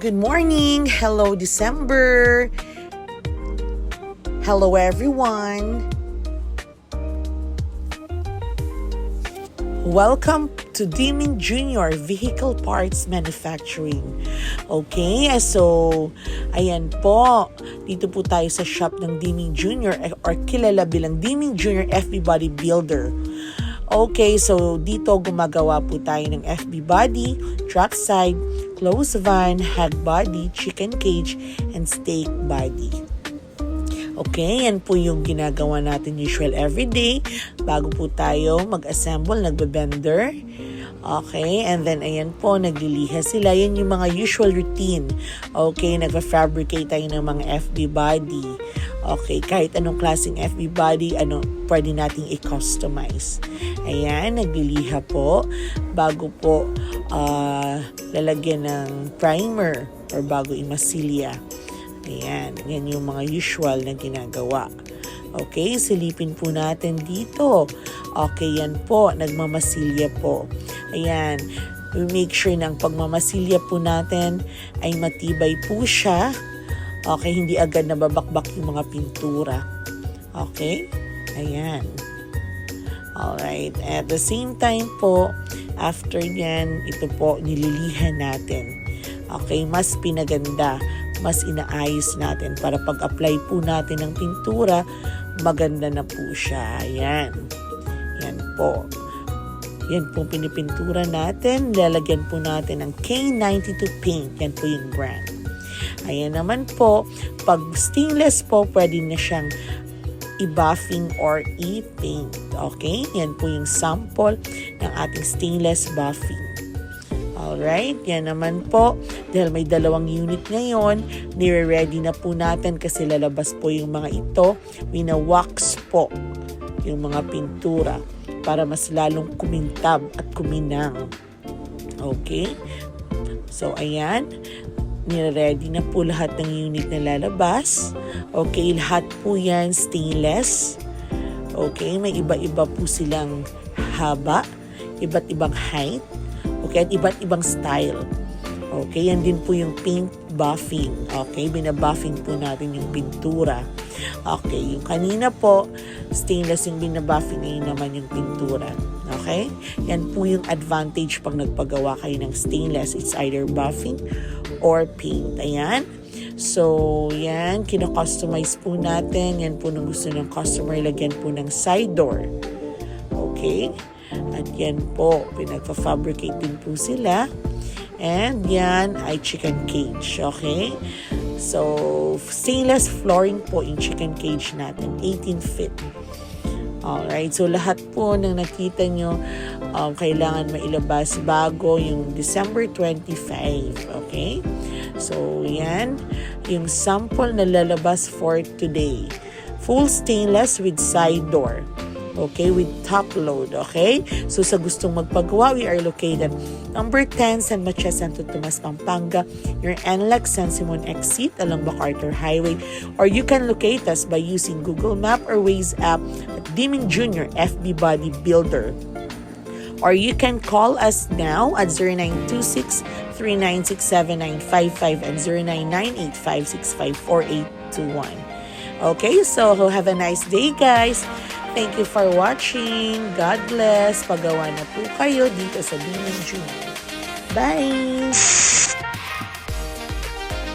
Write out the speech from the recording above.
Good morning! Hello, December! Hello, everyone! Welcome to Deming Junior Vehicle Parts Manufacturing. Okay, so ayan po, dito po tayo sa shop ng Deming Junior or kilala bilang Deming Junior FB Body Builder. Okay, so dito gumagawa po tayo ng FB body, truck side, closed van, hog body, chicken cage, and steak body. Okay, yan po yung ginagawa natin usual everyday bago po tayo mag-assemble, nagbe-bender. Okay, and then ayan po, nagliliha sila. Yan yung mga usual routine. Okay, nagfa-fabricate tayo ng mga FB body. Okay, kahit anong klaseng FB body, pwede nating i-customize. Ayan, nagliliha po bago po lalagyan ng primer or bago imasilya. Ayan, yan yung mga usual na ginagawa. Okay, silipin po natin dito. Okay, yan po, nagmamasilya po. Ayan, we make sure na ang pagmamasilya po natin ay matibay po siya. Okay, hindi agad nababakbak yung mga pintura. Okay, ayan. Alright, at the same time po, after yan, ito po, nililihan natin. Okay, mas pinaganda, mas inaayos natin para pag-apply po natin ng pintura, maganda na po siya. Ayan. Yan po. Yan po pinipintura natin. Lalagyan po natin ng K92 paint. Yan po yung brand. Ayan naman po. Pag stainless po, pwede na siyang i-buffing or i-paint. Okay? Yan po yung sample ng ating stainless buffing. Alright, yan naman po. Dahil may dalawang unit ngayon, nire-ready na po natin kasi lalabas po yung mga ito. Wina-wax po yung mga pintura para mas lalong kumintab at kuminang. Okay? So, ayan. Nire-ready na po lahat ng unit na lalabas. Okay, lahat po yan stainless. Okay, may iba-iba po silang haba, iba't ibang height. Okay, at iba't ibang style. Okay, yan din po yung paint buffing. Okay, binabuffing po natin yung pintura. Okay, yung kanina po, stainless yung binabuffing, ngayon naman yung pintura. Okay, yan po yung advantage pag nagpagawa kayo ng stainless. It's either buffing or paint. Ayan. So, yan, kino-customize po natin. Yan po nung gusto ng customer, lagyan po ng side door. Okay. At yan po, pinagpa-fabricate din po sila. And yan ay chicken cage, okay? So, stainless flooring po yung chicken cage natin, 18 feet. Alright, so lahat po ng nakita nyo, kailangan mailabas bago yung December 25, okay? So, yan, yung sample na lalabas for today. Full stainless with side door. Okay, with top load, okay? So, sa gustong magpagawa, we are located number 10, San Matias, Santo Tomas, Pampanga. Your NLEX San Simon exit along MacArthur Highway. Or you can locate us by using Google Map or Waze app at Deming Junior FB Body Builder. Or you can call us now at 0926-396-7955 and 0998-565-4821. Okay, so have a nice day, guys. Thank you for watching. God bless. Pagawa na po kayo dito sa Deming Junior. Bye!